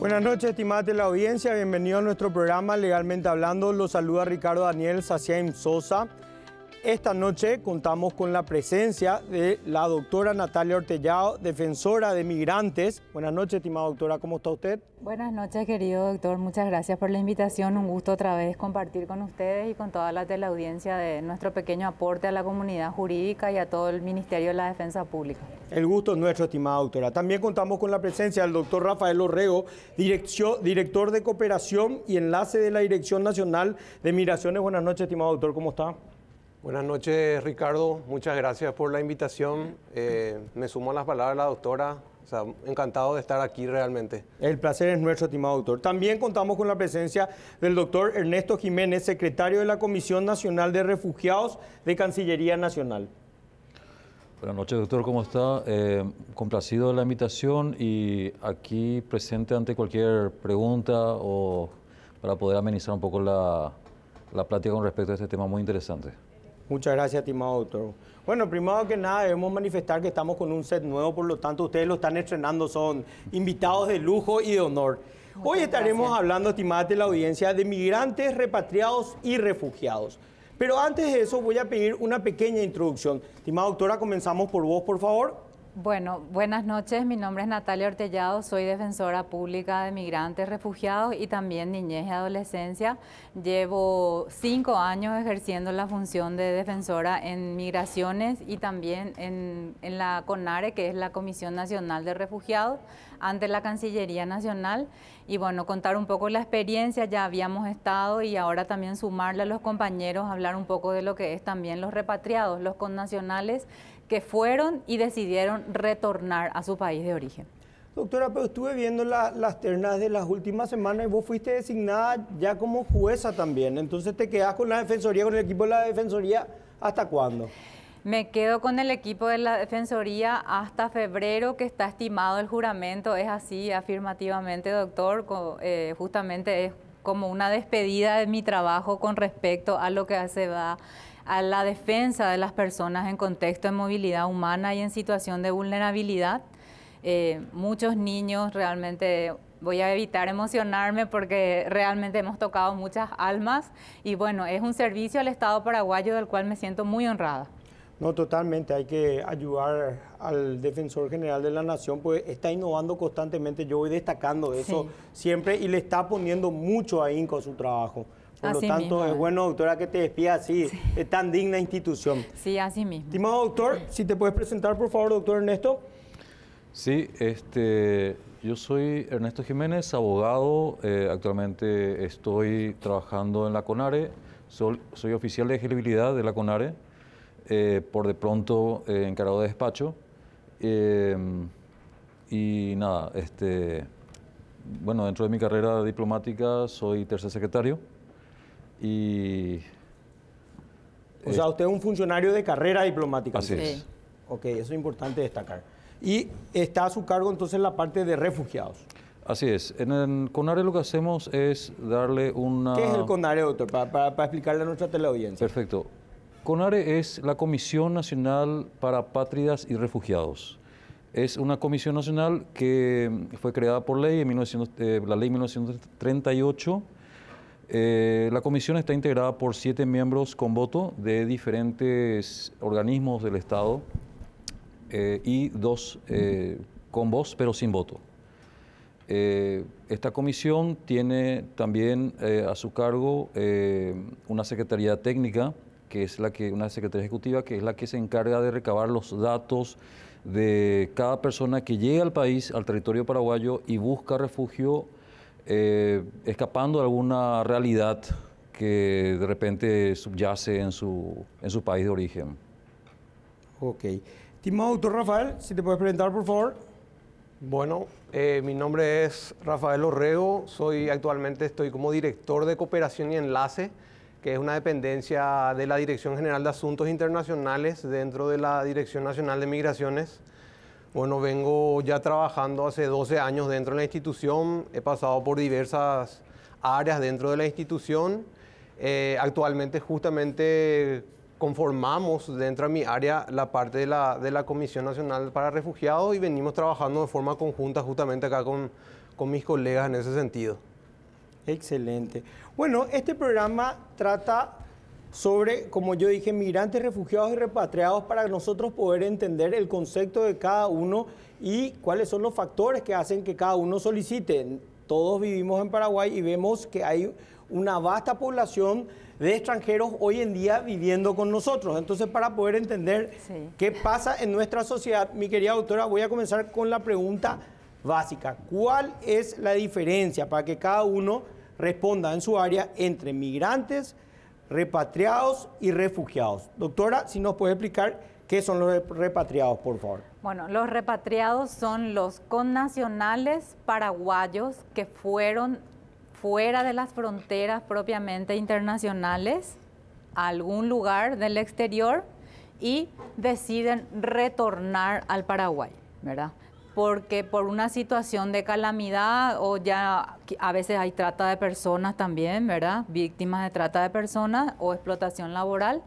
Buenas noches, estimada teleaudiencia. Bienvenido a nuestro programa Legalmente Hablando. Los saluda Ricardo Daniel Saciaim Sosa. Esta noche contamos con la presencia de la doctora Natalia Ortellado, defensora de migrantes. Buenas noches, estimada doctora. ¿Cómo está usted? Buenas noches, querido doctor. Muchas gracias por la invitación. Un gusto otra vez compartir con ustedes y con toda la teleaudiencia de nuestro pequeño aporte a la comunidad jurídica y a todo el Ministerio de la Defensa Pública. El gusto es nuestro, estimada doctora. También contamos con la presencia del doctor Rafael Orrego, director de Cooperación y Enlace de la Dirección Nacional de Migraciones. Buenas noches, estimado doctor. ¿Cómo está? Buenas noches, Ricardo. Muchas gracias por la invitación. Me sumo a las palabras de la doctora. Encantado de estar aquí realmente. El placer es nuestro, estimado doctor. También contamos con la presencia del doctor Ernesto Jiménez, secretario de la Comisión Nacional de Refugiados de Cancillería Nacional. Buenas noches, doctor. ¿Cómo está? Complacido de la invitación y aquí presente ante cualquier pregunta o para poder amenizar un poco la plática con respecto a este tema muy interesante. Muchas gracias, estimado doctor. Bueno, primero que nada debemos manifestar que estamos con un set nuevo, por lo tanto ustedes lo están estrenando, son invitados de lujo y de honor. Hoy estaremos hablando, estimada teleaudiencia, de migrantes, repatriados y refugiados. Pero antes de eso voy a pedir una pequeña introducción. Estimada doctora, comenzamos por vos, por favor. Bueno, buenas noches. Mi nombre es Natalia Ortellado, soy defensora pública de migrantes, refugiados y también niñez y adolescencia. Llevo 5 años ejerciendo la función de defensora en migraciones y también en la CONARE, que es la Comisión Nacional de Refugiados, ante la Cancillería Nacional. Y bueno, contar un poco la experiencia, ya habíamos estado y ahora también sumarle a los compañeros, hablar un poco de lo que es también los repatriados, los connacionales que fueron y decidieron retornar a su país de origen. Doctora, pero estuve viendo las ternas de las últimas semanas y vos fuiste designada ya como jueza también. Entonces te quedás con la Defensoría, con el equipo de la Defensoría, ¿hasta cuándo? Me quedo con el equipo de la Defensoría hasta febrero, que está estimado el juramento. Es así, afirmativamente, doctor. Justamente es como una despedida de mi trabajo con respecto a lo que se va a la defensa de las personas en contexto de movilidad humana y en situación de vulnerabilidad. Muchos niños, realmente voy a evitar emocionarme porque realmente hemos tocado muchas almas y bueno, es un servicio al Estado paraguayo del cual me siento muy honrada. No, totalmente, hay que ayudar al Defensor General de la Nación, pues está innovando constantemente, yo voy destacando eso siempre y le está poniendo mucho ahínco a su trabajo. Por lo tanto, mismo, es bueno, doctora, que te despida así, es tan digna institución. Sí, así mismo. Estimado doctor, si te puedes presentar, por favor, doctor Ernesto. Sí, yo soy Ernesto Jiménez, abogado, actualmente estoy trabajando en la CONARE, soy oficial de elegibilidad de la CONARE, por de pronto encargado de despacho, y nada, bueno, dentro de mi carrera diplomática soy tercer secretario. O sea, usted es un funcionario de carrera diplomática. Así es. Ok, eso es importante destacar. Y está a su cargo entonces la parte de refugiados. Así es. En el CONARE lo que hacemos es darle una... ¿Qué es el CONARE, doctor? Para explicarle a nuestra teleaudiencia. Perfecto. CONARE es la Comisión Nacional para Apátridas y Refugiados. Es una comisión nacional que fue creada por ley la ley 1938. La comisión está integrada por 7 miembros con voto de diferentes organismos del Estado y 2 con voz pero sin voto. Esta comisión tiene también a su cargo una secretaría técnica, que es una secretaría ejecutiva, que es la que se encarga de recabar los datos de cada persona que llega al país, al territorio paraguayo y busca refugio, escapando de alguna realidad que de repente subyace en su país de origen. Ok. Estimado doctor Rafael, si te puedes presentar, por favor. Bueno, mi nombre es Rafael Orrego, actualmente estoy como director de Cooperación y Enlace, que es una dependencia de la Dirección General de Asuntos Internacionales dentro de la Dirección Nacional de Migraciones. Bueno, vengo ya trabajando hace 12 años dentro de la institución, he pasado por diversas áreas dentro de la institución. Actualmente justamente conformamos dentro de mi área la parte de la Comisión Nacional para Refugiados y venimos trabajando de forma conjunta justamente acá con mis colegas en ese sentido. Excelente. Bueno, este programa trata sobre, como yo dije, migrantes, refugiados y repatriados para nosotros poder entender el concepto de cada uno y cuáles son los factores que hacen que cada uno solicite. Todos vivimos en Paraguay y vemos que hay una vasta población de extranjeros hoy en día viviendo con nosotros. Entonces, para poder entender qué pasa en nuestra sociedad, mi querida doctora, voy a comenzar con la pregunta básica. ¿Cuál es la diferencia para que cada uno responda en su área entre migrantes, repatriados y refugiados? Doctora, si nos puede explicar qué son los repatriados, por favor. Bueno, los repatriados son los connacionales paraguayos que fueron fuera de las fronteras propiamente internacionales a algún lugar del exterior y deciden retornar al Paraguay, ¿verdad? Porque por una situación de calamidad o ya a veces hay trata de personas también, ¿verdad? Víctimas de trata de personas o explotación laboral,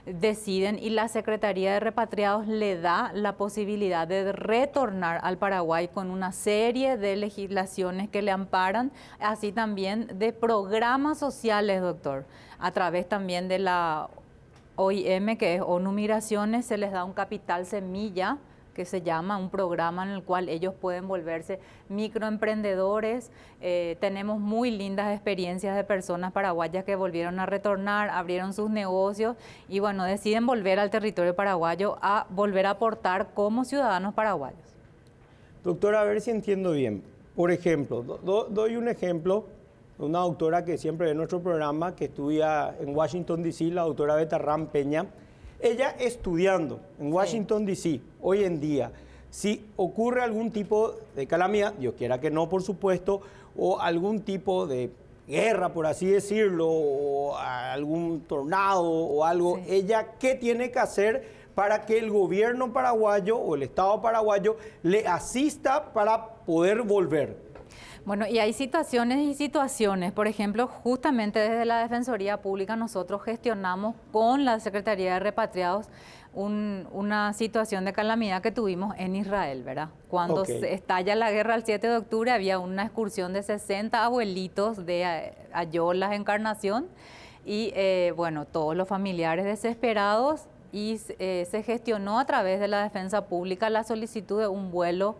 deciden y la Secretaría de Repatriados le da la posibilidad de retornar al Paraguay con una serie de legislaciones que le amparan, así también de programas sociales, doctor, a través también de la OIM, que es ONU Migraciones, se les da un capital semilla, que se llama un programa en el cual ellos pueden volverse microemprendedores. Tenemos muy lindas experiencias de personas paraguayas que volvieron a retornar, abrieron sus negocios y bueno, deciden volver al territorio paraguayo a volver a aportar como ciudadanos paraguayos. Doctora, a ver si entiendo bien. Por ejemplo, doy un ejemplo de una doctora que siempre ve nuestro programa, que estudia en Washington, D.C., la doctora Betarrán Peña. Ella estudiando en Washington, D.C., hoy en día, si ocurre algún tipo de calamidad, Dios quiera que no, por supuesto, o algún tipo de guerra, por así decirlo, o algún tornado o algo, ella, ¿qué tiene que hacer para que el gobierno paraguayo o el Estado paraguayo le asista para poder volver? Bueno, y hay situaciones y situaciones. Por ejemplo, justamente desde la Defensoría Pública nosotros gestionamos con la Secretaría de Repatriados una situación de calamidad que tuvimos en Israel, ¿verdad? Cuando se estalla la guerra el 7 de octubre había una excursión de 60 abuelitos de Ayolas, Encarnación, y bueno, todos los familiares desesperados, y se gestionó a través de la Defensa Pública la solicitud de un vuelo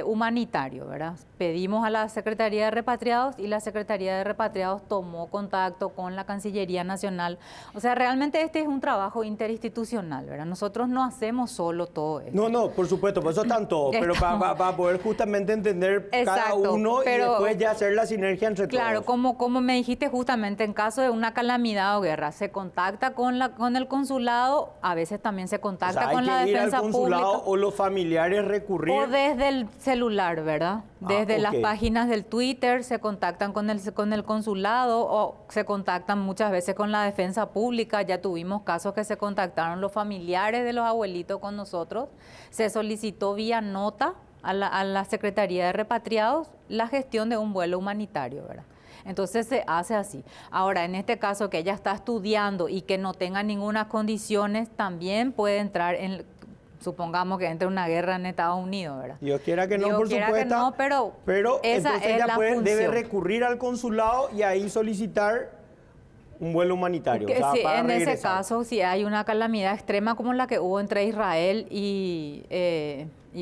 humanitario, ¿verdad? Pedimos a la Secretaría de Repatriados y la Secretaría de Repatriados tomó contacto con la Cancillería Nacional. O sea, realmente este es un trabajo interinstitucional, ¿verdad? Nosotros no hacemos solo todo esto. No, por supuesto, por eso están todos, pero para poder justamente entender cada uno y después ya hacer la sinergia entre todos. Claro, como me dijiste justamente, en caso de una calamidad o guerra, se contacta con el consulado, a veces también se contacta con la Defensa Pública. Hay que ir al consulado o los familiares recurrir. O desde el celular, ¿verdad? Desde las páginas del Twitter se contactan con el consulado o se contactan muchas veces con la Defensa Pública. Ya tuvimos casos que se contactaron los familiares de los abuelitos con nosotros. Se solicitó vía nota a la Secretaría de Repatriados la gestión de un vuelo humanitario, ¿verdad? Entonces se hace así. Ahora, en este caso que ella está estudiando y que no tenga ninguna condiciones, también puede entrar en... Supongamos que entre una guerra en Estados Unidos, ¿verdad? Dios quiera que no, por supuesto. Que no, pero esa entonces es ella debe recurrir al consulado y ahí solicitar un vuelo humanitario. Que, sí, en ese caso, si hay una calamidad extrema como la que hubo entre Israel y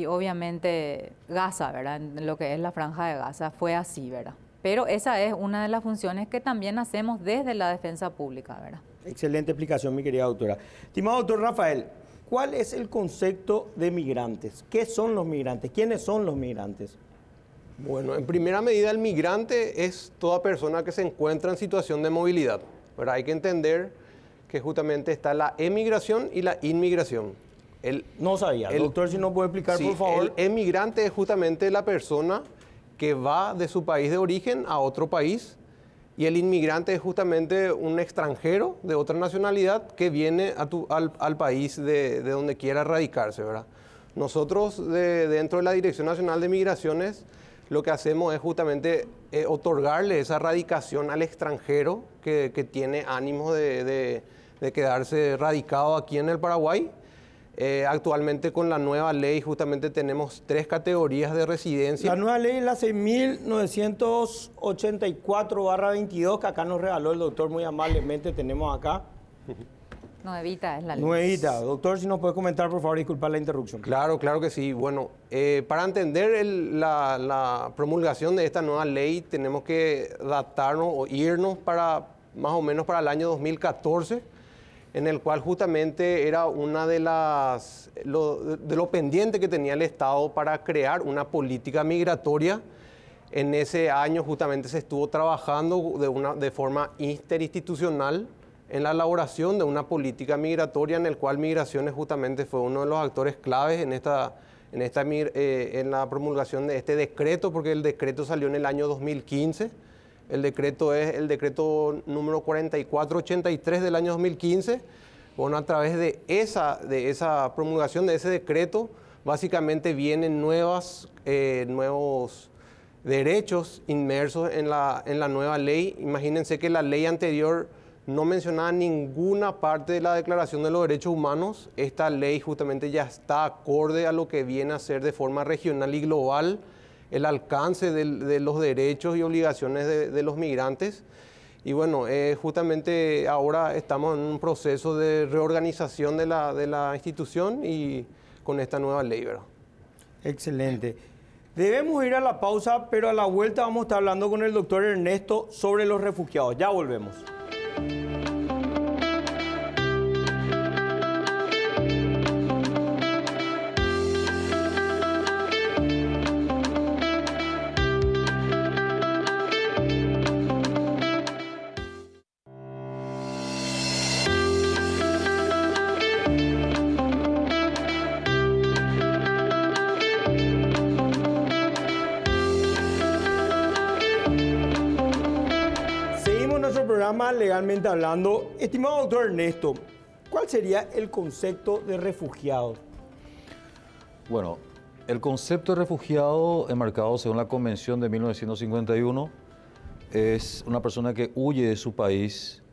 obviamente Gaza, ¿verdad? En lo que es la Franja de Gaza, fue así, ¿verdad? Pero esa es una de las funciones que también hacemos desde la Defensa Pública, ¿verdad? Excelente explicación, mi querida doctora. Estimado doctor Rafael, ¿cuál es el concepto de migrantes? ¿Qué son los migrantes? ¿Quiénes son los migrantes? Bueno, en primera medida el migrante es toda persona que se encuentra en situación de movilidad, ¿verdad? Hay que entender que justamente está la emigración y la inmigración. No sabía. Doctor, si nos puede explicar, por favor. El emigrante es justamente la persona que va de su país de origen a otro país. Y el inmigrante es justamente un extranjero de otra nacionalidad que viene al país de donde quiera radicarse, ¿verdad? Nosotros, dentro de la Dirección Nacional de Migraciones, lo que hacemos es justamente otorgarle esa radicación al extranjero que tiene ánimo de quedarse radicado aquí en el Paraguay. Actualmente con la nueva ley justamente tenemos 3 categorías de residencia. La nueva ley es la 6.984/22, que acá nos regaló el doctor muy amablemente, tenemos acá. Nuevita es la ley. Nuevita. Doctor, si nos puede comentar, por favor, disculpa la interrupción. Claro, claro que sí. Bueno, para entender la promulgación de esta nueva ley tenemos que datarnos o irnos para más o menos para el año 2014, en el cual justamente era una de lo pendiente que tenía el Estado para crear una política migratoria. En ese año justamente se estuvo trabajando de forma interinstitucional en la elaboración de una política migratoria, en el cual Migraciones justamente fue uno de los actores claves en la promulgación de este decreto, porque el decreto salió en el año 2015. El decreto es el decreto número 4483 del año 2015. Bueno, a través de esa promulgación de ese decreto, básicamente vienen nuevos derechos inmersos en la nueva ley. Imagínense que la ley anterior no mencionaba ninguna parte de la Declaración de los Derechos Humanos. Esta ley justamente ya está acorde a lo que viene a ser de forma regional y global el alcance de los derechos y obligaciones de los migrantes. Y bueno, justamente ahora estamos en un proceso de reorganización de la institución y con esta nueva ley, ¿verdad? Excelente. Debemos ir a la pausa, pero a la vuelta vamos a estar hablando con el doctor Ernesto sobre los refugiados. Ya volvemos. Legalmente hablando. Estimado doctor Ernesto, ¿cuál sería el concepto de refugiado? Bueno, el concepto de refugiado, enmarcado según la Convención de 1951, es una persona que huye de su país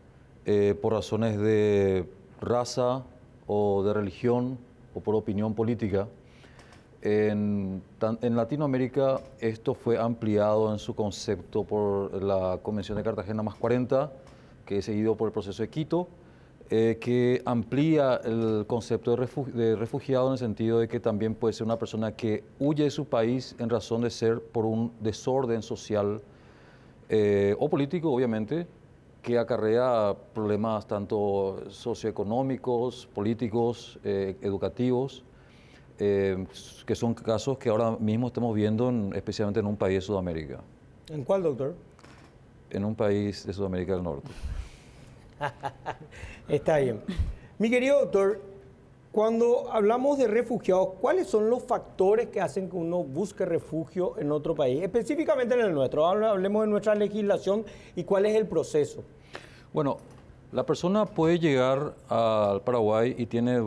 por razones de raza o de religión o por opinión política. En Latinoamérica esto fue ampliado en su concepto por la Convención de Cartagena más 40, que es seguido por el proceso de Quito, que amplía el concepto de refugiado en el sentido de que también puede ser una persona que huye de su país en razón de ser por un desorden social o político, obviamente, que acarrea problemas tanto socioeconómicos, políticos, educativos, que son casos que ahora mismo estamos viendo especialmente en un país de Sudamérica. ¿En cuál, doctor? En un país de Sudamérica del Norte. Está bien. Mi querido doctor, cuando hablamos de refugiados, ¿cuáles son los factores que hacen que uno busque refugio en otro país? Específicamente en el nuestro. Hablemos de nuestra legislación y cuál es el proceso. Bueno, la persona puede llegar al Paraguay y tiene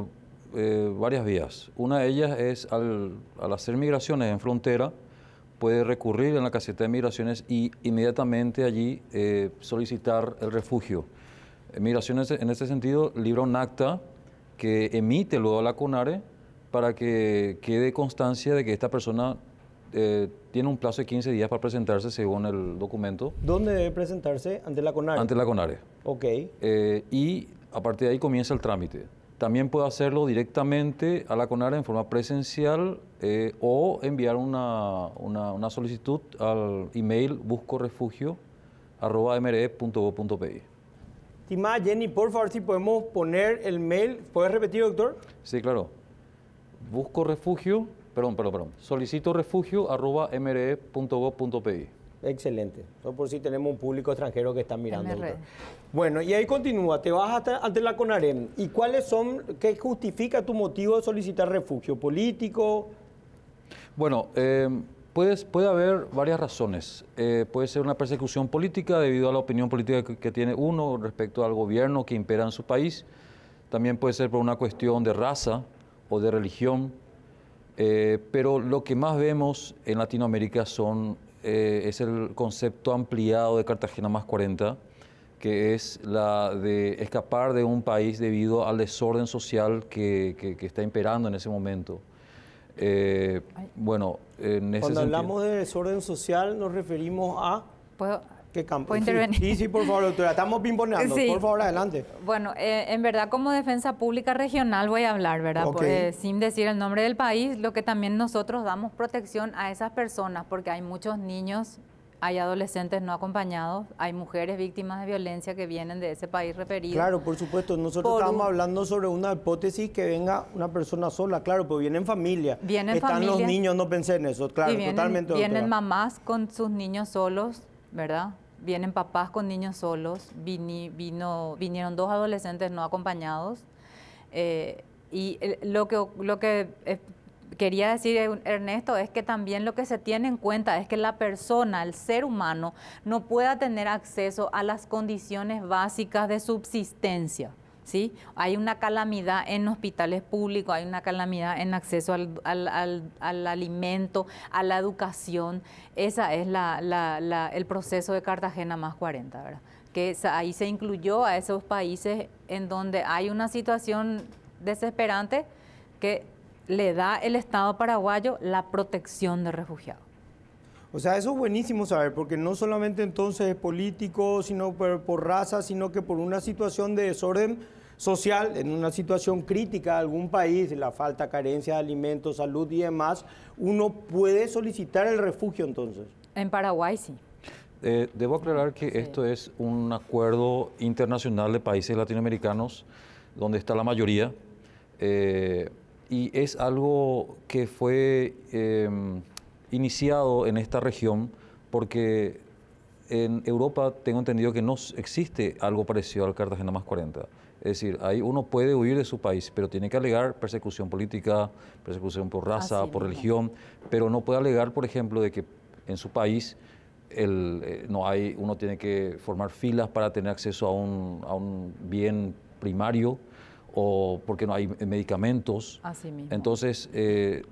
varias vías. Una de ellas es al hacer migraciones en frontera, puede recurrir en la caseta de migraciones y inmediatamente allí solicitar el refugio. Migraciones, en este sentido, libra un acta que emite luego la CONARE para que quede constancia de que esta persona tiene un plazo de 15 días para presentarse según el documento. ¿Dónde debe presentarse? ¿Ante la CONARE? Ante la CONARE. Ok. Y a partir de ahí comienza el trámite. También puede hacerlo directamente a la CONARE en forma presencial o enviar una solicitud al email buscorefugio@mre.gov.pi. Estimada Jenny, por favor, si podemos poner el mail. ¿Puedes repetir, doctor? Sí, claro. Solicito refugio@mre.gov.pi. Excelente. Eso por si tenemos un público extranjero que está mirando. Doctor. Bueno, y ahí continúa. Te vas ante la CONARE. ¿Y qué justifica tu motivo de solicitar refugio? ¿Político? Bueno, puede haber varias razones. Puede ser una persecución política debido a la opinión política que tiene uno respecto al gobierno que impera en su país. También puede ser por una cuestión de raza o de religión. Pero lo que más vemos en Latinoamérica es el concepto ampliado de Cartagena más 40, que es la de escapar de un país debido al desorden social que está imperando en ese momento. Bueno, en ese Cuando sentido, hablamos de desorden social nos referimos a ¿Puedo, qué campo. ¿puedo Sí, intervenir? sí, por favor, doctora, estamos pimponeando. Sí. Por favor, adelante. Bueno, en verdad como defensa pública regional voy a hablar, ¿verdad? Ok. Sin decir el nombre del país, lo que también nosotros damos protección a esas personas, porque hay muchos niños, hay adolescentes no acompañados, hay mujeres víctimas de violencia que vienen de ese país referido. Claro, por supuesto. Nosotros Por estábamos un- hablando sobre una hipótesis que venga una persona sola, claro, pues viene en familia. Viene en Están los familia. niños, no pensé en eso, claro, Y vienen, totalmente, vienen doctora. mamás con sus niños solos, ¿verdad? Vienen papás con niños solos, vinieron 2 adolescentes no acompañados. Lo que quería decir Ernesto es que también lo que se tiene en cuenta es que la persona, el ser humano, no pueda tener acceso a las condiciones básicas de subsistencia. ¿Sí? Hay una calamidad en hospitales públicos, hay una calamidad en acceso al alimento, a la educación. Esa es el proceso de Cartagena más 40, ¿verdad? Ahí se incluyó a esos países en donde hay una situación desesperante que le da el Estado paraguayo la protección de refugiados. O sea, eso es buenísimo saber, porque no solamente entonces es político, sino por raza, sino que por una situación de desorden social, en una situación crítica de algún país, la falta, carencia de alimentos, salud y demás, uno puede solicitar el refugio entonces. En Paraguay sí. debo aclarar que esto es un acuerdo internacional de países latinoamericanos, donde está la mayoría, y es algo que fue iniciado en esta región porque en Europa tengo entendido que no existe algo parecido al Cartagena más 40. Es decir, ahí uno puede huir de su país, pero tiene que alegar persecución política, persecución por raza, Así por mismo. religión, pero no puede alegar, por ejemplo, de que en su país uno tiene que formar filas para tener acceso a un bien primario o porque no hay medicamentos. Así mismo. Entonces,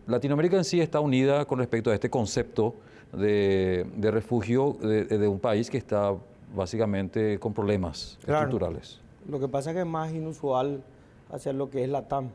Latinoamérica en sí está unida con respecto a este concepto de refugio de un país que está básicamente con problemas Claro. estructurales. Lo que pasa es que es más inusual hacia lo que es la TAM.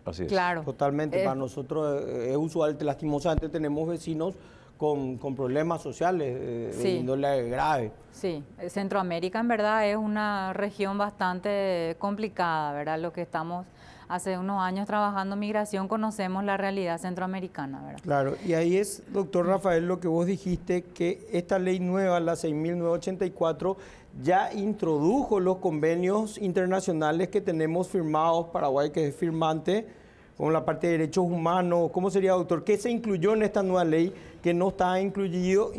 Así es. Claro. Totalmente. Para nosotros es usual, lastimosamente tenemos vecinos con problemas sociales de Sí. índole grave. Sí, Centroamérica en verdad es una región bastante complicada, ¿verdad? Lo que estamos hace unos años trabajando en migración conocemos la realidad centroamericana, ¿verdad? Claro, y ahí es, doctor Rafael, lo que vos dijiste, que esta ley nueva, la 6.984, ya introdujo los convenios internacionales que tenemos firmados, Paraguay que es firmante, con la parte de derechos humanos. ¿Cómo sería, doctor? ¿Qué se incluyó en esta nueva ley que no está incluido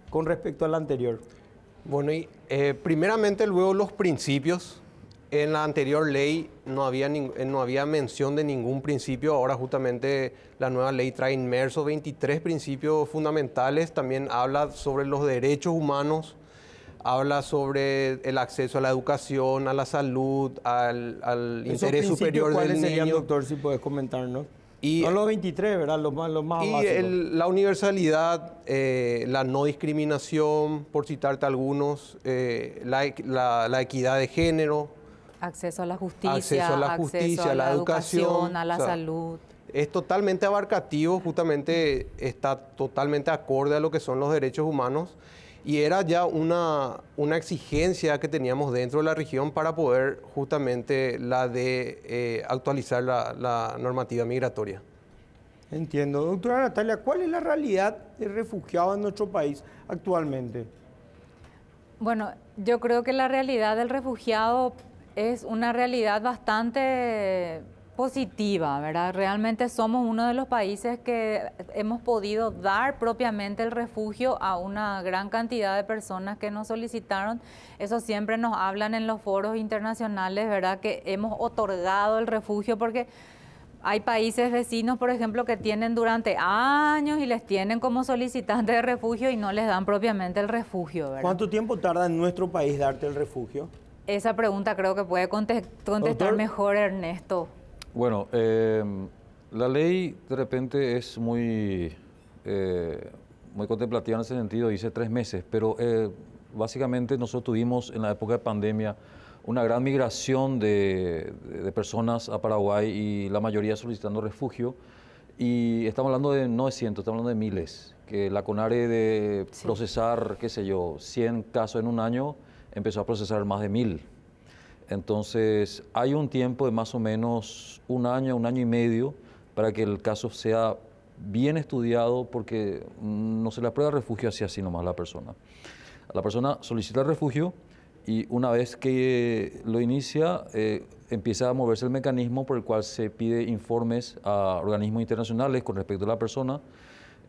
con respecto a la anterior? Bueno, y primeramente luego los principios. En la anterior ley no había mención de ningún principio. Ahora justamente la nueva ley trae inmersos 23 principios fundamentales. También habla sobre los derechos humanos, habla sobre el acceso a la educación, a la salud, al interés superior del ¿Cuáles serían, niño. doctor, si puedes comentarnos? Y- no los 23, ¿verdad? Los más Y básicos. la universalidad, la no discriminación, por citarte algunos, la equidad de género, Acceso a la justicia, Acceso a la justicia, a la educación, educación, a la o sea, salud. es totalmente abarcativo, justamente está totalmente acorde a lo que son los derechos humanos y era ya una exigencia que teníamos dentro de la región para poder justamente actualizar la normativa migratoria. Entiendo. Doctora Natalia, ¿cuál es la realidad de refugiados en nuestro país actualmente? Bueno, yo creo que la realidad del refugiado es una realidad bastante positiva, ¿verdad? Realmente somos uno de los países que hemos podido dar propiamente el refugio a una gran cantidad de personas que nos solicitaron. Eso siempre nos hablan en los foros internacionales, ¿verdad? Que hemos otorgado el refugio porque hay países vecinos, por ejemplo, que tienen durante años y les tienen como solicitantes de refugio y no les dan propiamente el refugio, ¿verdad? ¿Cuánto tiempo tarda en nuestro país darte el refugio? Esa pregunta creo que puede contestar Doctor. mejor Ernesto. Bueno, la ley de repente es muy contemplativa en ese sentido, dice 3 meses, pero básicamente nosotros tuvimos en la época de pandemia una gran migración de personas a Paraguay y la mayoría solicitando refugio. Y estamos hablando de no de cientos, estamos hablando de miles. Que la CONARE de procesar, qué sé yo, 100 casos en un año, empezó a procesar más de 1000. Entonces, hay un tiempo de más o menos un año y medio para que el caso sea bien estudiado, porque no se le aprueba refugio así nomás a la persona. La persona solicita el refugio y una vez que lo inicia, empieza a moverse el mecanismo por el cual se pide informes a organismos internacionales con respecto a la persona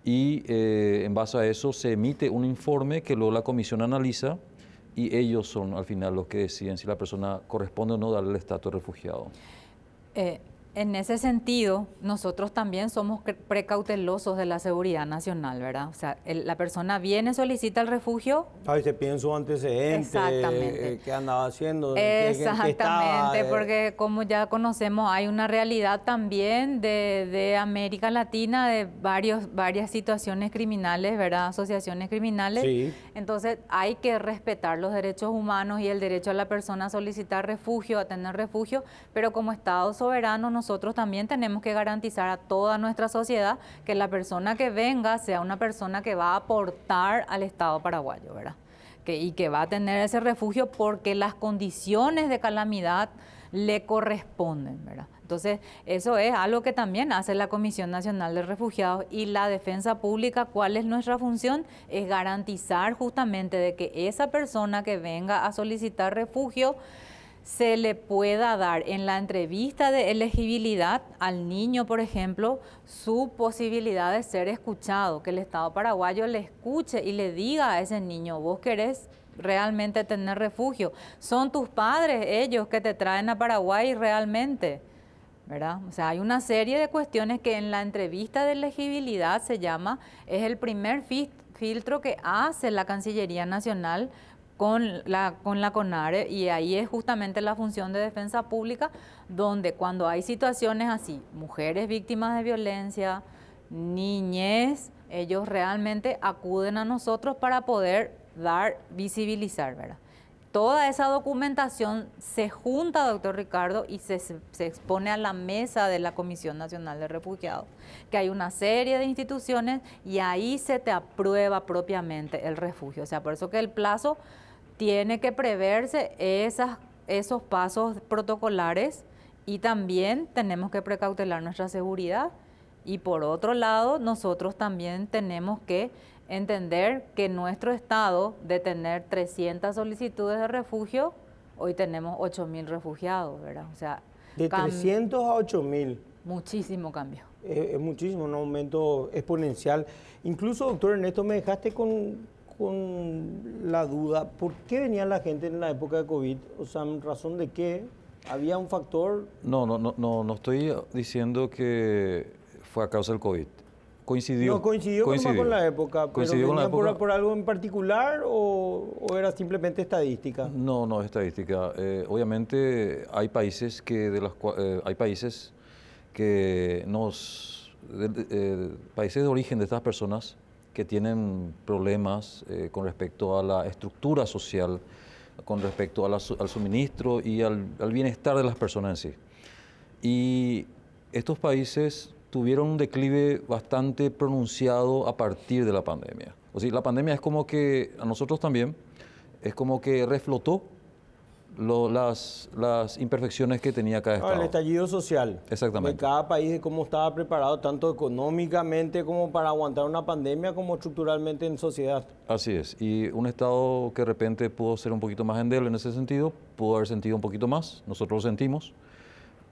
y en base a eso se emite un informe que luego la comisión analiza y ellos son al final los que deciden si la persona corresponde o no darle el estatus de refugiado. En ese sentido, nosotros también somos precautelosos de la seguridad nacional, ¿verdad? O sea, la persona viene, solicita el refugio. A veces piden su antecedente, Exactamente. qué andaba haciendo, Exactamente, qué estaba, porque como ya conocemos, hay una realidad también de América Latina, de varias situaciones criminales, ¿verdad? Asociaciones criminales. Sí. Entonces, hay que respetar los derechos humanos y el derecho a la persona a solicitar refugio, a tener refugio, pero como Estado soberano, nosotros también tenemos que garantizar a toda nuestra sociedad que la persona que venga sea una persona que va a aportar al Estado paraguayo, ¿verdad? Y que va a tener ese refugio porque las condiciones de calamidad le corresponden, ¿verdad? Entonces, eso es algo que también hace la Comisión Nacional de Refugiados y la Defensa Pública. ¿Cuál es nuestra función? Es garantizar justamente de que esa persona que venga a solicitar refugio se le pueda dar en la entrevista de elegibilidad al niño, por ejemplo, su posibilidad de ser escuchado, que el Estado paraguayo le escuche y le diga a ese niño, vos querés realmente tener refugio, son tus padres ellos que te traen a Paraguay realmente, ¿verdad? O sea, hay una serie de cuestiones que en la entrevista de elegibilidad es el primer filtro que hace la Cancillería Nacional con la CONARE, y ahí es justamente la función de defensa pública, donde cuando hay situaciones así, mujeres víctimas de violencia, niñez, ellos realmente acuden a nosotros para poder visibilizar, ¿verdad? Toda esa documentación se junta, doctor Ricardo, y se expone a la mesa de la Comisión Nacional de Refugiados, que hay una serie de instituciones y ahí se te aprueba propiamente el refugio. O sea, por eso que el plazo tiene que preverse esos pasos protocolares, y también tenemos que precautelar nuestra seguridad. Y por otro lado, nosotros también tenemos que entender que nuestro estado, de tener 300 solicitudes de refugio, hoy tenemos 8.000 refugiados, ¿verdad? O sea, de 300 a 8.000. Muchísimo cambio. Es muchísimo, un aumento exponencial. Incluso, doctor Ernesto, me dejaste con la duda, ¿por qué venía la gente en la época de COVID? O sea, ¿en razón de qué? ¿Había un factor? No estoy diciendo que fue a causa del COVID. Coincidió. No, coincidió con la época, pero ¿venía por algo en particular o era simplemente estadística? No, estadística. Obviamente hay países países de origen de estas personas que tienen problemas con respecto a la estructura social, con respecto al suministro y al bienestar de las personas en sí. Y estos países tuvieron un declive bastante pronunciado a partir de la pandemia. O sea, la pandemia es como que a nosotros también, es como que reflotó las imperfecciones que tenía cada estado. El estallido social. Exactamente. De cada país, de cómo estaba preparado, tanto económicamente como para aguantar una pandemia, como estructuralmente en sociedad. Así es. Y un estado que de repente pudo ser un poquito más endeble en ese sentido, pudo haber sentido un poquito más, nosotros lo sentimos.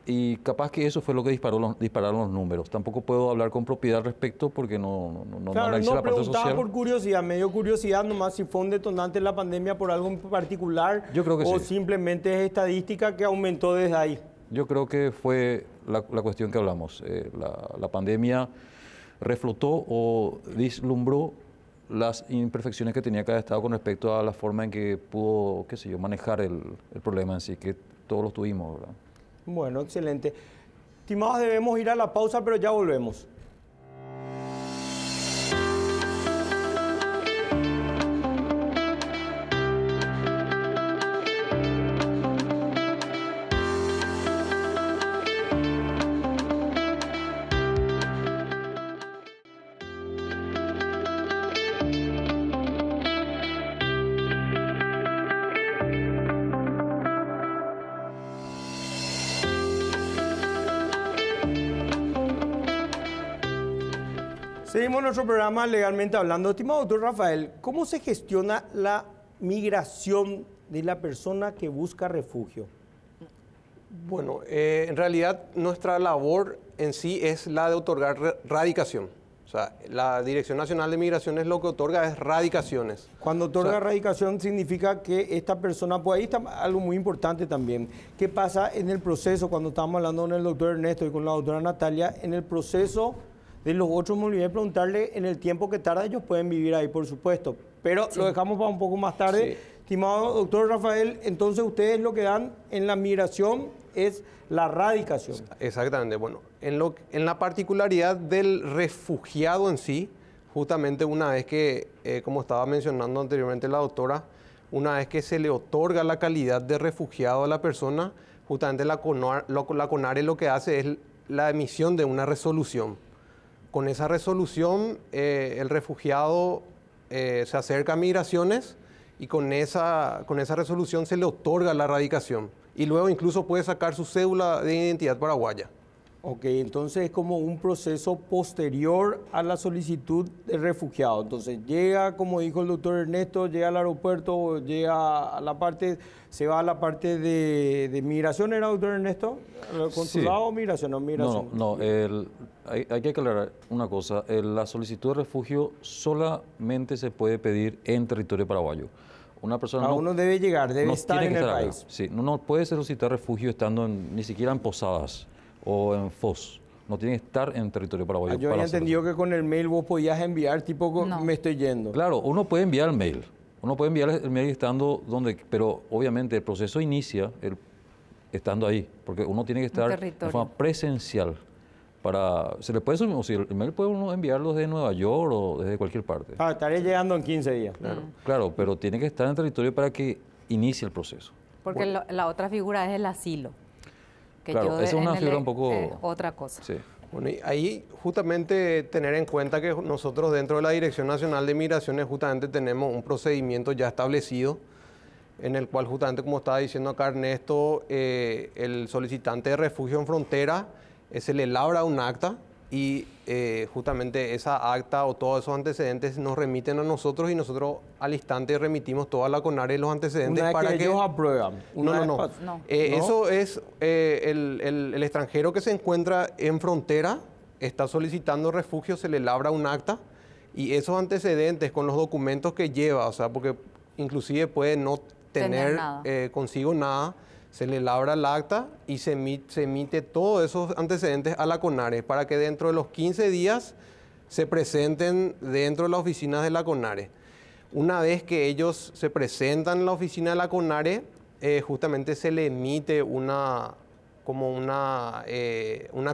Y capaz que eso fue lo que dispararon los números. Tampoco puedo hablar con propiedad al respecto porque no analicé la parte social. Preguntaba por curiosidad, me dio curiosidad nomás si fue un detonante la pandemia por algo en particular. Yo creo que o sí. Simplemente es estadística que aumentó desde ahí. Yo creo que fue la cuestión que hablamos. La pandemia reflotó o vislumbró las imperfecciones que tenía cada estado con respecto a la forma en que pudo, manejar el problema en sí, que todos los tuvimos, ¿verdad? Bueno, excelente. Estimados, debemos ir a la pausa, pero ya volvemos. Seguimos nuestro programa Legalmente Hablando. Estimado doctor Rafael, ¿cómo se gestiona la migración de la persona que busca refugio? Bueno, en realidad nuestra labor en sí es la de otorgar radicación. O sea, la Dirección Nacional de Migraciones lo que otorga es radicaciones. Cuando otorga radicación significa que esta persona, pues ahí está algo muy importante también. ¿Qué pasa en el proceso? Cuando estábamos hablando con el doctor Ernesto y con la doctora Natalia, en el proceso de los otros me olvidé de preguntarle en el tiempo que tarda, ellos pueden vivir ahí, por supuesto. Pero lo dejamos para un poco más tarde. Sí. Estimado doctor Rafael, entonces ustedes lo que dan en la migración es la radicación. Exactamente. Bueno, en la particularidad del refugiado en sí, justamente una vez que, como estaba mencionando anteriormente la doctora, una vez que se le otorga la calidad de refugiado a la persona, justamente la CONARE lo que hace es la emisión de una resolución. Con esa resolución, el refugiado se acerca a migraciones y con esa resolución se le otorga la radicación. Y luego incluso puede sacar su cédula de identidad paraguaya. Ok, entonces es como un proceso posterior a la solicitud de refugiado. Entonces llega, como dijo el doctor Ernesto, llega al aeropuerto, llega a la parte, se va a la parte de migración, ¿era doctor Ernesto? ¿Consulado o migración? No, migración. No, hay que aclarar una cosa. La solicitud de refugio solamente se puede pedir en territorio paraguayo. Una persona uno debe llegar, debe estar en el país. Acá. Sí, no puede solicitar refugio estando ni siquiera en Posadas o en Foz. No tiene que estar en territorio paraguayo. Yo había entendido que con el mail vos podías enviar tipo me estoy yendo. Claro, uno puede enviar el mail. Uno puede enviar el mail estando donde, pero obviamente el proceso inicia estando ahí, porque uno tiene que estar de forma presencial. Se le puede subir, o sea, el mail puede uno enviarlo desde Nueva York o desde cualquier parte. Estaré llegando en 15 días. Claro, pero tiene que estar en el territorio para que inicie el proceso. Porque la otra figura es el asilo. Que claro, esa es una figura un poco... otra cosa. Sí. Bueno, y ahí justamente tener en cuenta que nosotros dentro de la Dirección Nacional de Migraciones justamente tenemos un procedimiento ya establecido en el cual justamente, como estaba diciendo acá Ernesto, el solicitante de refugio en frontera se le labra un acta y justamente esa acta o todos esos antecedentes nos remiten a nosotros y nosotros al instante remitimos toda la CONARE los antecedentes una vez para que ellos aprueban. No. Eso es el extranjero que se encuentra en frontera, está solicitando refugio, se le labra un acta y esos antecedentes con los documentos que lleva, o sea, porque inclusive puede no tener consigo nada, se le labra el acta y se emite todos esos antecedentes a la CONARE para que dentro de los 15 días se presenten dentro de las oficinas de la CONARE. Una vez que ellos se presentan en la oficina de la CONARE, justamente se le emite una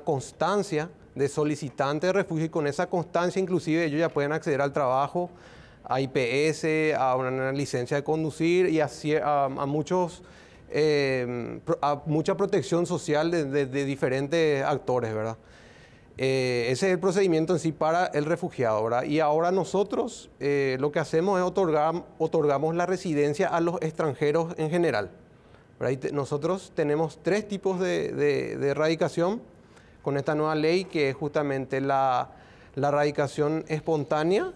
constancia de solicitante de refugio y con esa constancia inclusive ellos ya pueden acceder al trabajo, a IPS, a una licencia de conducir y a mucha protección social de diferentes actores, ¿verdad? Ese es el procedimiento en sí para el refugiado, ¿verdad? Y ahora nosotros lo que hacemos es otorgamos la residencia a los extranjeros en general, ¿verdad? Nosotros tenemos 3 tipos de radicación con esta nueva ley, que es justamente la radicación espontánea,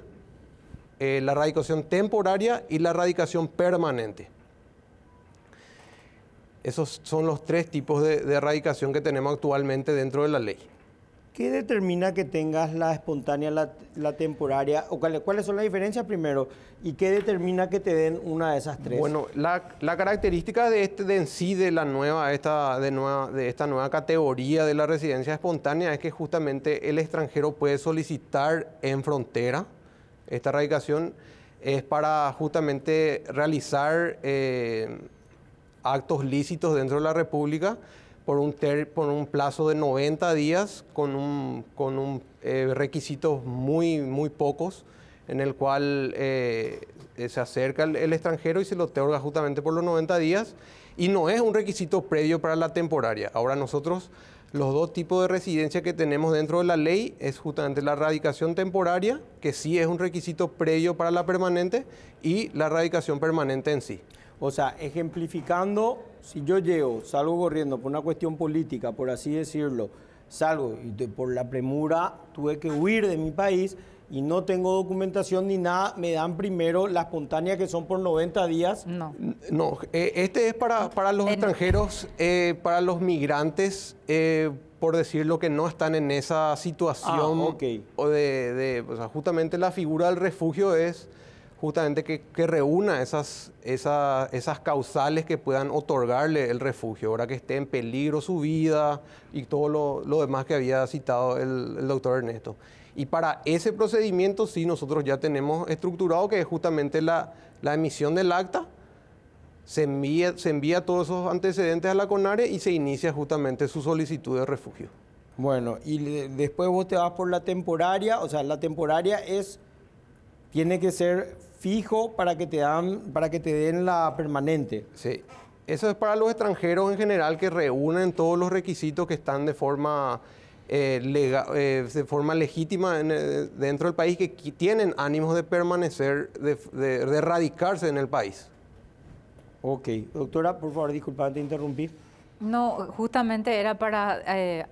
la radicación temporaria y la radicación permanente. Esos son los 3 tipos de radicación que tenemos actualmente dentro de la ley. ¿Qué determina que tengas la espontánea, la temporaria? ¿O cuáles son las diferencias primero? ¿Y qué determina que te den una de esas 3? Bueno, la característica de esta nueva categoría de la residencia espontánea es que justamente el extranjero puede solicitar en frontera. Esta radicación es para justamente realizar actos lícitos dentro de la República por un plazo de 90 días con requisitos muy pocos, en el cual se acerca el extranjero y se le otorga justamente por los 90 días y no es un requisito previo para la temporaria. Ahora nosotros los 2 tipos de residencia que tenemos dentro de la ley es justamente la radicación temporaria, que sí es un requisito previo para la permanente, y la radicación permanente en sí. O sea, ejemplificando, si yo salgo corriendo por una cuestión política, por así decirlo, salgo y por la premura tuve que huir de mi país, y no tengo documentación ni nada, me dan primero la espontánea que son por 90 días. No. No, este es para los extranjeros, para los migrantes, por decirlo, que no están en esa situación. Ok. O o sea, justamente la figura del refugio es justamente que reúna esas causales que puedan otorgarle el refugio, ahora que esté en peligro su vida y todo lo demás que había citado el doctor Ernesto. Y para ese procedimiento sí nosotros ya tenemos estructurado que es justamente la emisión del acta, se envía todos esos antecedentes a la CONARE y se inicia justamente su solicitud de refugio. Bueno, y después vos te vas por la temporaria, o sea, la temporaria tiene que ser fijo para que te den la permanente. Sí, eso es para los extranjeros en general que reúnen todos los requisitos que están de forma de forma legítima dentro del país, que tienen ánimos de permanecer, de radicarse en el país. Ok. Doctora, por favor, disculpa, te interrumpí. No, justamente era para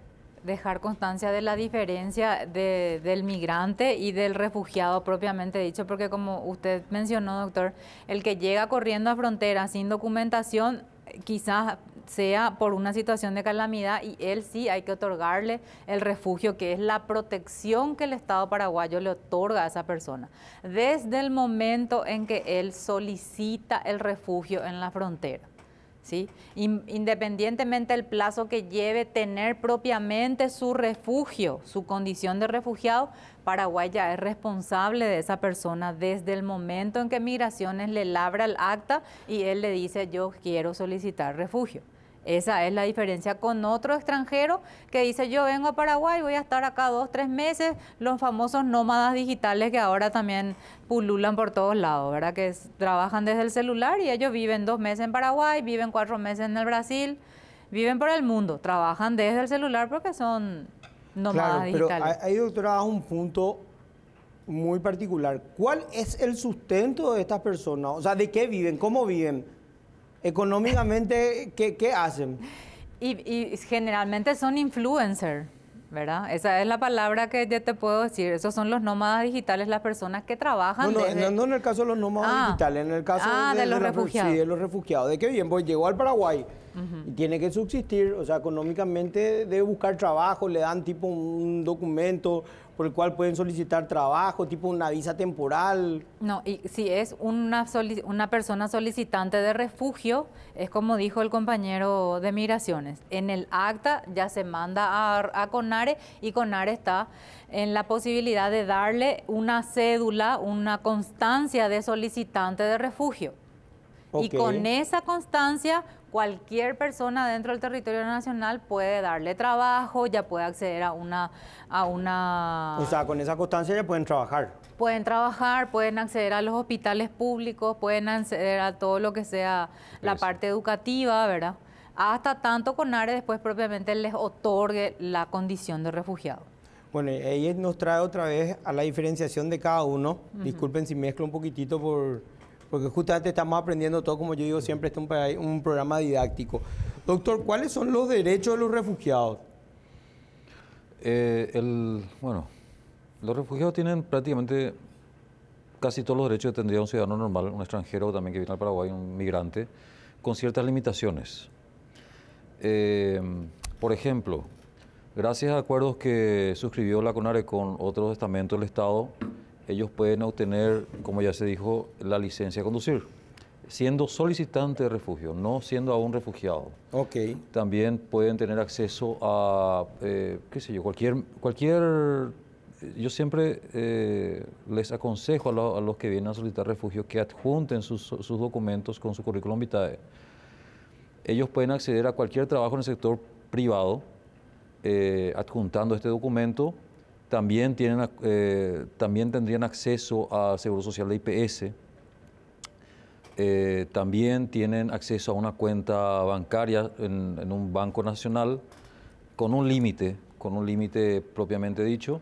dejar constancia de la diferencia del migrante y del refugiado propiamente dicho, porque como usted mencionó, doctor, el que llega corriendo a frontera sin documentación, quizás sea por una situación de calamidad y él sí hay que otorgarle el refugio, que es la protección que el Estado paraguayo le otorga a esa persona. Desde el momento en que él solicita el refugio en la frontera, ¿sí? Independientemente del plazo que lleve tener propiamente su refugio, su condición de refugiado, Paraguay ya es responsable de esa persona desde el momento en que Migraciones le labra el acta y él le dice yo quiero solicitar refugio. Esa es la diferencia con otro extranjero que dice yo vengo a Paraguay, voy a estar acá 2, 3 meses, los famosos nómadas digitales que ahora también pululan por todos lados, ¿verdad? Que trabajan desde el celular y ellos viven 2 meses en Paraguay, viven 4 meses en el Brasil, viven por el mundo, trabajan desde el celular porque son nómadas digitales. Pero ahí, doctora, da un punto muy particular. ¿Cuál es el sustento de estas personas? O sea, ¿de qué viven? ¿Cómo viven? Económicamente, ¿qué hacen? Y generalmente son influencers, ¿verdad? Esa es la palabra que yo te puedo decir. Esos son los nómadas digitales, las personas que trabajan No en el caso de los nómadas digitales, en el caso de los refugiados. Sí, de los refugiados. ¿De qué bien? Pues llegó al Paraguay y tiene que subsistir, o sea, económicamente debe buscar trabajo, le dan tipo un documento por el cual pueden solicitar trabajo, tipo una visa temporal. No, y si es una persona solicitante de refugio, es como dijo el compañero de Migraciones, en el acta ya se manda a CONARE y CONARE está en la posibilidad de darle una cédula, una constancia de solicitante de refugio. Okay. Y con esa constancia, cualquier persona dentro del territorio nacional puede darle trabajo, ya puede acceder a una... O sea, con esa constancia ya pueden trabajar. Pueden trabajar, pueden acceder a los hospitales públicos, pueden acceder a todo lo que sea la parte educativa, ¿verdad? Hasta tanto CONARE después propiamente les otorgue la condición de refugiado. Bueno, ella nos trae otra vez a la diferenciación de cada uno. Disculpen si mezclo un poquitito porque justamente estamos aprendiendo todo, como yo digo siempre, este es un programa didáctico. Doctor, ¿cuáles son los derechos de los refugiados? Bueno, los refugiados tienen prácticamente casi todos los derechos que tendría un ciudadano normal, un extranjero también que viene al Paraguay, un migrante, con ciertas limitaciones. Por ejemplo, gracias a acuerdos que suscribió la CONARE con otros estamentos del Estado, ellos pueden obtener, como ya se dijo, la licencia de conducir, siendo solicitante de refugio, no siendo aún refugiado. Ok. También pueden tener acceso a, qué sé yo, yo siempre les aconsejo a los que vienen a solicitar refugio que adjunten sus documentos con su currículum vitae. Ellos pueden acceder a cualquier trabajo en el sector privado, adjuntando este documento. También tendrían acceso a Seguro Social de IPS. También tienen acceso a una cuenta bancaria en un banco nacional con un límite propiamente dicho,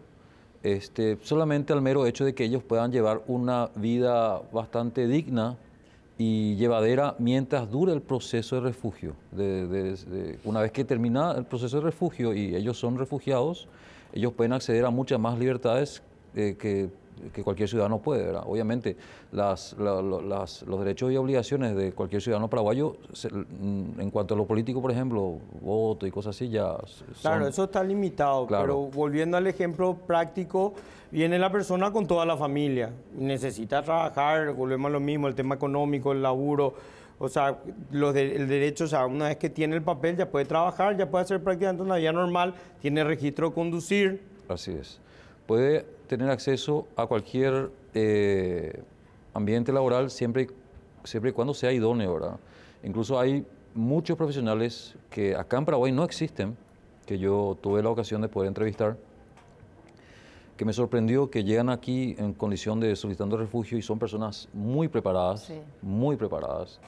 solamente al mero hecho de que ellos puedan llevar una vida bastante digna y llevadera mientras dure el proceso de refugio. Una vez que termina el proceso de refugio y ellos son refugiados, ellos pueden acceder a muchas más libertades que cualquier ciudadano puede, ¿verdad? Obviamente, los derechos y obligaciones de cualquier ciudadano paraguayo, en cuanto a lo político, por ejemplo, voto y cosas así, ya son... Claro, eso está limitado, Claro. pero volviendo al ejemplo práctico, viene la persona con toda la familia, necesita trabajar, volvemos a lo mismo, el tema económico, el laburo, o sea, el derecho, o sea, una vez que tiene el papel ya puede trabajar, ya puede hacer prácticamente una vida normal, tiene registro de conducir. Así es. Puede tener acceso a cualquier ambiente laboral siempre y cuando sea idóneo, ¿verdad? Incluso hay muchos profesionales que acá en Paraguay no existen, que yo tuve la ocasión de poder entrevistar, que me sorprendió que llegan aquí en condición de solicitando refugio y son personas muy preparadas, Sí. muy preparadas.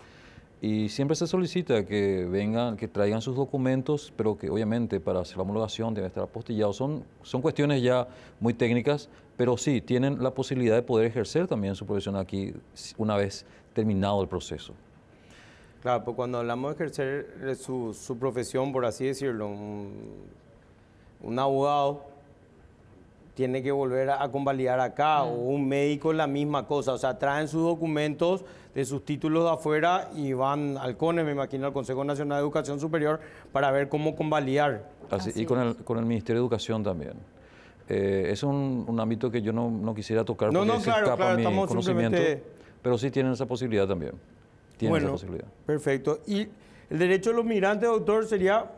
Y siempre se solicita que vengan, que traigan sus documentos, pero que obviamente para hacer la homologación debe estar apostillado. Son cuestiones ya muy técnicas, pero sí, tienen la posibilidad de poder ejercer también su profesión aquí una vez terminado el proceso. Claro, pues cuando hablamos de ejercer su profesión, por así decirlo, un abogado tiene que volver a convalidar acá, o un médico la misma cosa, o sea, traen sus documentos de sus títulos de afuera y van al CONE, me imagino, al Consejo Nacional de Educación Superior, para ver cómo convalidar. Y con el Ministerio de Educación también. Es un ámbito que yo no quisiera tocar porque se escapa mi conocimiento, pero sí tienen esa posibilidad también. Tienen esa posibilidad. Perfecto. Y el derecho de los migrantes, doctor, sería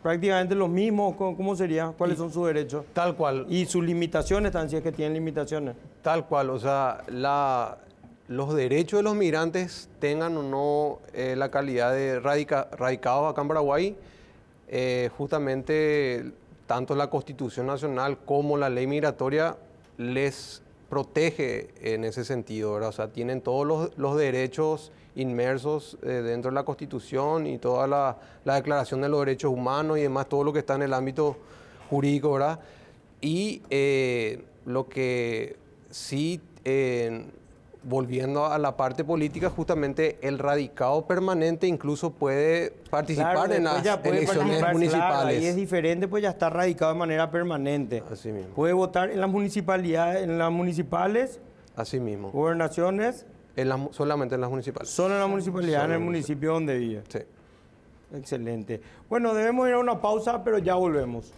prácticamente los mismos. ¿Cómo sería? ¿Cuáles son sus derechos? Tal cual. Y sus limitaciones, tan si es que tienen limitaciones. Tal cual, o sea, los derechos de los migrantes tengan o no la calidad de radicados acá en Paraguay, justamente tanto la Constitución Nacional como la ley migratoria les protege en ese sentido, ¿verdad? O sea, tienen todos los derechos inmersos dentro de la Constitución y toda la Declaración de los Derechos Humanos y demás, todo lo que está en el ámbito jurídico, ¿verdad? Y lo que sí, volviendo a la parte política, justamente el radicado permanente incluso puede participar en las elecciones municipales. Claro, ahí es diferente, pues ya está radicado de manera permanente. Así mismo. Puede votar en las municipalidades, en las municipales, Así mismo. gobernaciones, Solamente en las municipales. solo en la municipalidad, Solo en el en municipio donde vive. Sí. Excelente. Bueno, debemos ir a una pausa, pero ya volvemos.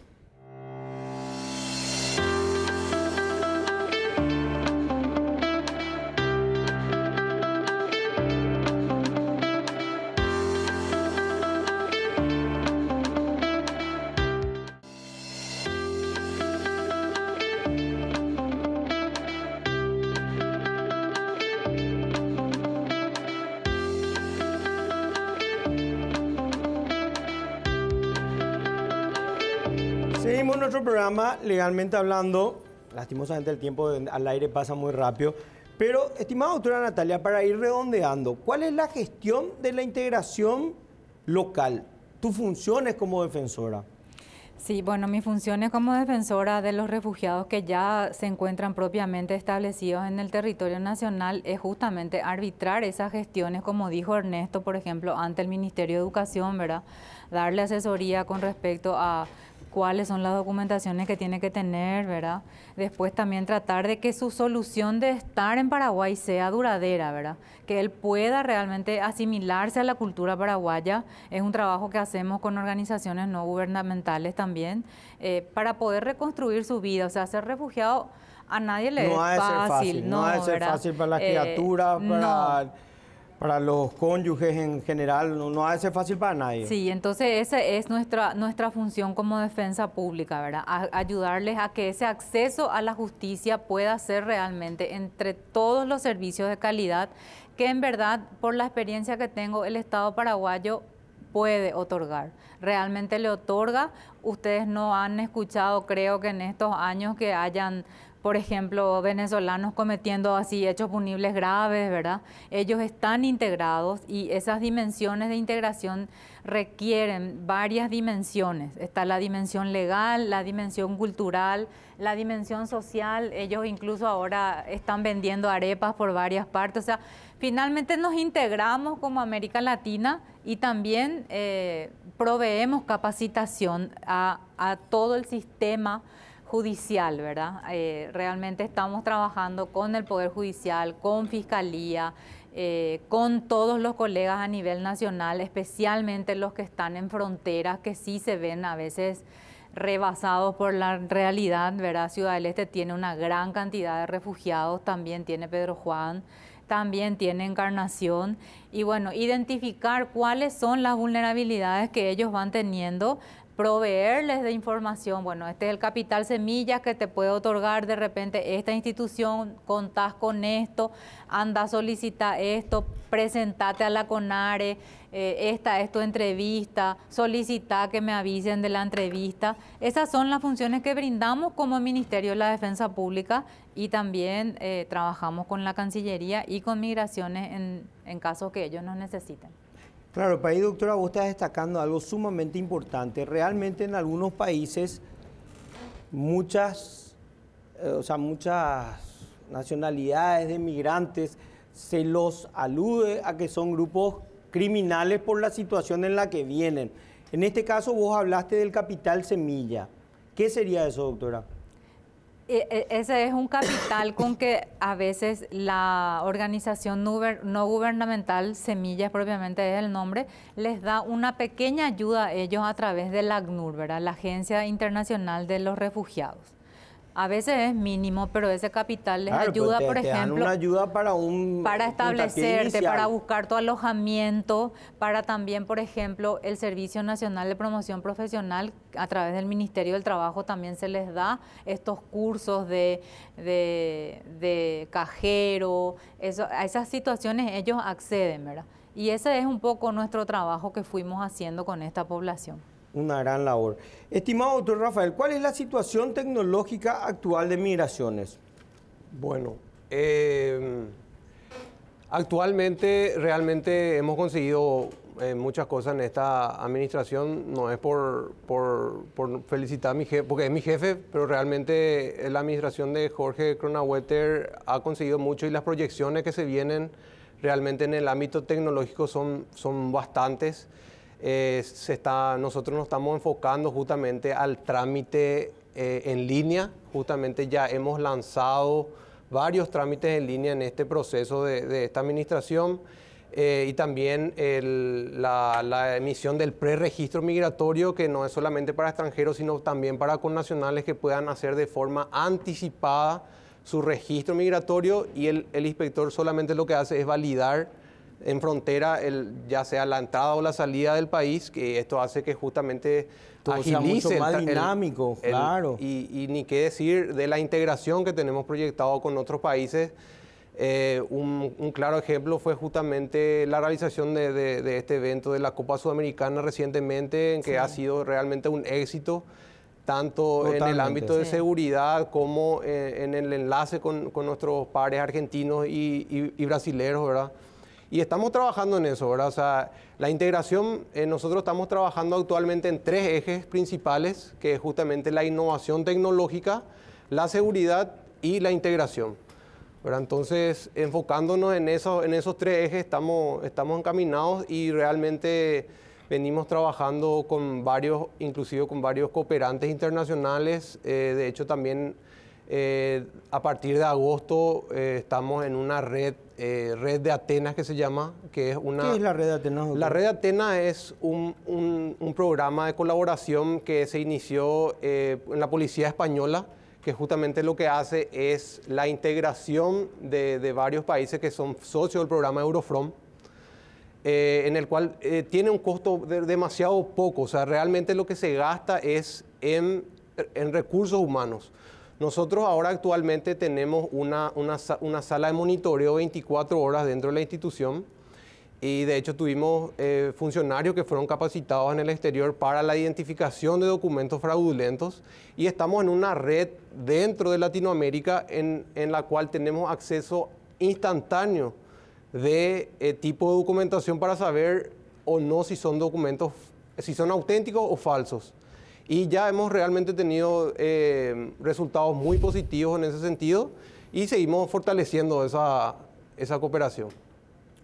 Seguimos nuestro programa Legalmente Hablando. Lastimosamente el tiempo al aire pasa muy rápido. Pero, estimada doctora Natalia, para ir redondeando, ¿cuál es la gestión de la integración local? ¿Tus funciones como defensora? Sí, bueno, mi función es como defensora de los refugiados que ya se encuentran propiamente establecidos en el territorio nacional es justamente arbitrar esas gestiones, como dijo Ernesto, por ejemplo, ante el Ministerio de Educación, ¿verdad? Darle asesoría con respecto a cuáles son las documentaciones que tiene que tener, ¿verdad? Después también tratar de que su solución de estar en Paraguay sea duradera, ¿verdad? Que él pueda realmente asimilarse a la cultura paraguaya. Es un trabajo que hacemos con organizaciones no gubernamentales también, para poder reconstruir su vida. O sea, ser refugiado a nadie le es fácil. No ha de ser fácil para las criaturas, para los cónyuges en general, no ha de ser fácil para nadie. Sí, entonces esa es nuestra función como defensa pública, ¿verdad? Ayudarles a que ese acceso a la justicia pueda ser realmente entre todos los servicios de calidad que en verdad, por la experiencia que tengo, el Estado paraguayo puede otorgar. Realmente le otorga. Ustedes no han escuchado, creo que en estos años que hayan, por ejemplo, venezolanos cometiendo así hechos punibles graves, ¿verdad? Ellos están integrados y esas dimensiones de integración requieren varias dimensiones. Está la dimensión legal, la dimensión cultural, la dimensión social. Ellos incluso ahora están vendiendo arepas por varias partes. O sea, finalmente nos integramos como América Latina y también proveemos capacitación a todo el sistema judicial, ¿verdad? Realmente estamos trabajando con el Poder Judicial, con Fiscalía, con todos los colegas a nivel nacional, especialmente los que están en fronteras, que sí se ven a veces rebasados por la realidad, ¿verdad? Ciudad del Este tiene una gran cantidad de refugiados, también tiene Pedro Juan, también tiene Encarnación, y bueno, identificar cuáles son las vulnerabilidades que ellos van teniendo, proveerles de información. Bueno, este es el capital semilla que te puede otorgar de repente esta institución, contás con esto, anda, solicita esto, presentate a la CONARE, esta es tu entrevista, solicita que me avisen de la entrevista. Esas son las funciones que brindamos como Ministerio de la Defensa Pública, y también trabajamos con la Cancillería y con Migraciones en caso que ellos nos necesiten. Claro, para ahí, doctora, vos estás destacando algo sumamente importante. Realmente en algunos países muchas nacionalidades de migrantes se los alude a que son grupos criminales por la situación en la que vienen. En este caso vos hablaste del capital semilla. ¿Qué sería eso, doctora? Ese es un capital con que a veces la organización no gubernamental, Semillas propiamente es el nombre, les da una pequeña ayuda a ellos a través del ACNUR, ¿verdad? La Agencia Internacional de los Refugiados. A veces es mínimo, pero ese capital les ayuda, pues por te dan ejemplo, una ayuda para establecerte, para buscar tu alojamiento, para también, por ejemplo, el Servicio Nacional de Promoción Profesional, a través del Ministerio del Trabajo también se les da estos cursos de cajero, a esas situaciones ellos acceden, ¿verdad? Y ese es un poco nuestro trabajo que fuimos haciendo con esta población. Una gran labor. Estimado doctor Rafael, ¿cuál es la situación tecnológica actual de migraciones? Bueno, actualmente realmente hemos conseguido muchas cosas en esta administración. No es por felicitar a mi jefe, porque es mi jefe, pero realmente la administración de Jorge Kronaueter ha conseguido mucho, y las proyecciones que se vienen realmente en el ámbito tecnológico son bastantes. Nosotros nos estamos enfocando justamente al trámite en línea. Justamente ya hemos lanzado varios trámites en línea en este proceso de esta administración, y también la emisión del preregistro migratorio, que no es solamente para extranjeros, sino también para connacionales que puedan hacer de forma anticipada su registro migratorio, y el inspector solamente lo que hace es validar en frontera, ya sea la entrada o la salida del país, que esto hace que justamente todo sea mucho más dinámico, claro. Y ni qué decir de la integración que tenemos proyectado con otros países. Un claro ejemplo fue justamente la realización de este evento de la Copa Sudamericana recientemente, en que ha sido realmente un éxito, tanto en el ámbito de seguridad como en el enlace con nuestros pares argentinos y brasileños, ¿verdad? Y estamos trabajando en eso, ¿verdad? O sea, la integración, nosotros estamos trabajando actualmente en 3 ejes principales, que es justamente la innovación tecnológica, la seguridad y la integración, ¿verdad? Entonces, enfocándonos en esos 3 ejes, estamos encaminados, y realmente venimos trabajando con varios, inclusive con varios cooperantes internacionales. De hecho, también a partir de agosto estamos en una red de Atenas, que se llama, que es una... ¿Qué es la red de Atenas, doctor? La red de Atenas es un programa de colaboración que se inició en la Policía Española, que justamente lo que hace es la integración de varios países que son socios del programa Eurofrom, en el cual tiene un costo demasiado poco. O sea, realmente lo que se gasta es en recursos humanos. Nosotros ahora actualmente tenemos una sala de monitoreo 24 horas dentro de la institución, y de hecho tuvimos funcionarios que fueron capacitados en el exterior para la identificación de documentos fraudulentos, y estamos en una red dentro de Latinoamérica en la cual tenemos acceso instantáneo de tipo de documentación para saber o no si son documentos, si son auténticos o falsos. Y ya hemos realmente tenido resultados muy positivos en ese sentido, y seguimos fortaleciendo esa cooperación.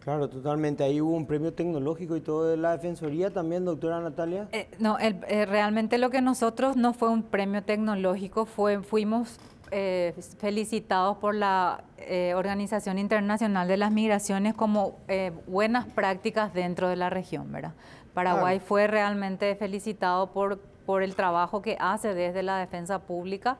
Claro, totalmente. Ahí hubo un premio tecnológico y todo de la Defensoría también, doctora Natalia. No, realmente lo que nosotros no fue un premio tecnológico, fuimos felicitados por la Organización Internacional de las Migraciones como buenas prácticas dentro de la región, ¿verdad? Paraguay fue realmente felicitado por el trabajo que hace desde la defensa pública.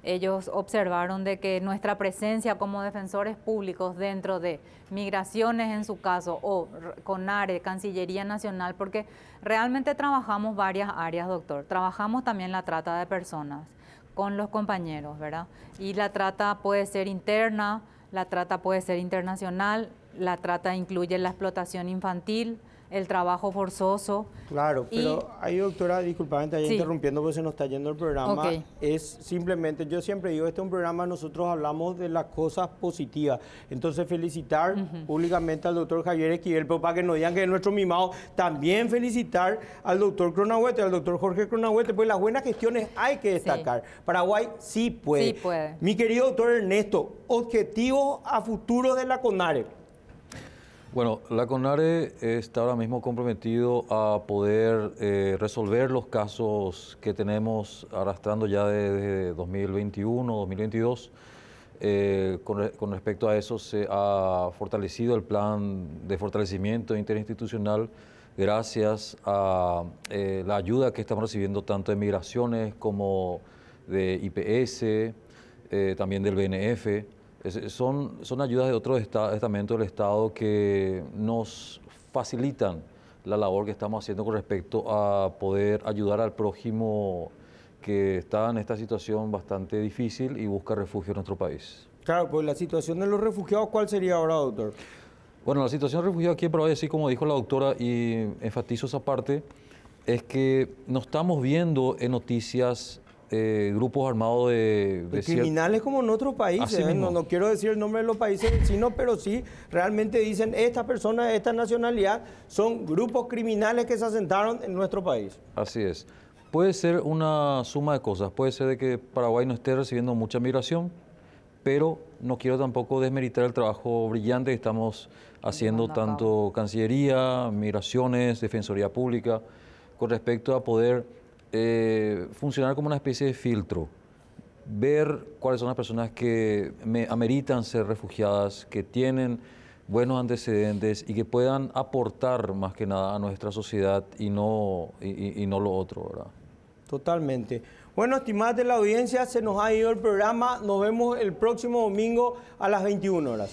Ellos observaron de que nuestra presencia como defensores públicos dentro de migraciones en su caso, o CONARE, Cancillería Nacional, porque realmente trabajamos varias áreas, doctor. Trabajamos también la trata de personas con los compañeros, ¿verdad? Y la trata puede ser interna, la trata puede ser internacional, la trata incluye la explotación infantil, el trabajo forzoso. Claro, pero ahí, doctora, disculpame, te estoy interrumpiendo porque se nos está yendo el programa. Okay. Es simplemente, yo siempre digo, este es un programa, nosotros hablamos de las cosas positivas. Entonces, felicitar públicamente al doctor Javier Esquivel, pero para que no digan que es nuestro mimado, también felicitar al doctor Cronahuete, al doctor Jorge Cronahuete, pues las buenas gestiones hay que destacar. Sí. Paraguay sí puede. Sí puede. Mi querido doctor Ernesto, objetivos a futuro de la CONARE. Bueno, la CONARE está ahora mismo comprometido a poder resolver los casos que tenemos arrastrando ya desde 2021, 2022. Con respecto a eso, se ha fortalecido el plan de fortalecimiento interinstitucional gracias a la ayuda que estamos recibiendo tanto de migraciones como de IPS, también del BNF. Son ayudas de otros estamentos del Estado que nos facilitan la labor que estamos haciendo con respecto a poder ayudar al prójimo que está en esta situación bastante difícil y busca refugio en nuestro país. Claro, pues la situación de los refugiados, ¿cuál sería ahora, doctor? Bueno, la situación de refugiados aquí en Paraguay, así como dijo la doctora, y enfatizo esa parte, es que no estamos viendo en noticias grupos armados de criminales como en otros países. No quiero decir el nombre de los países vecinos, pero sí realmente dicen estas personas de esta nacionalidad son grupos criminales que se asentaron en nuestro país. Así es. Puede ser una suma de cosas. Puede ser de que Paraguay no esté recibiendo mucha migración, pero no quiero tampoco desmeritar el trabajo brillante que estamos haciendo tanto Cancillería, Migraciones, Defensoría Pública, con respecto a poder funcionar como una especie de filtro, ver cuáles son las personas que ameritan ser refugiadas, que tienen buenos antecedentes y que puedan aportar más que nada a nuestra sociedad y no lo otro, ¿verdad? Totalmente. Bueno, estimadas de la audiencia, se nos ha ido el programa. Nos vemos el próximo domingo a las 21 horas.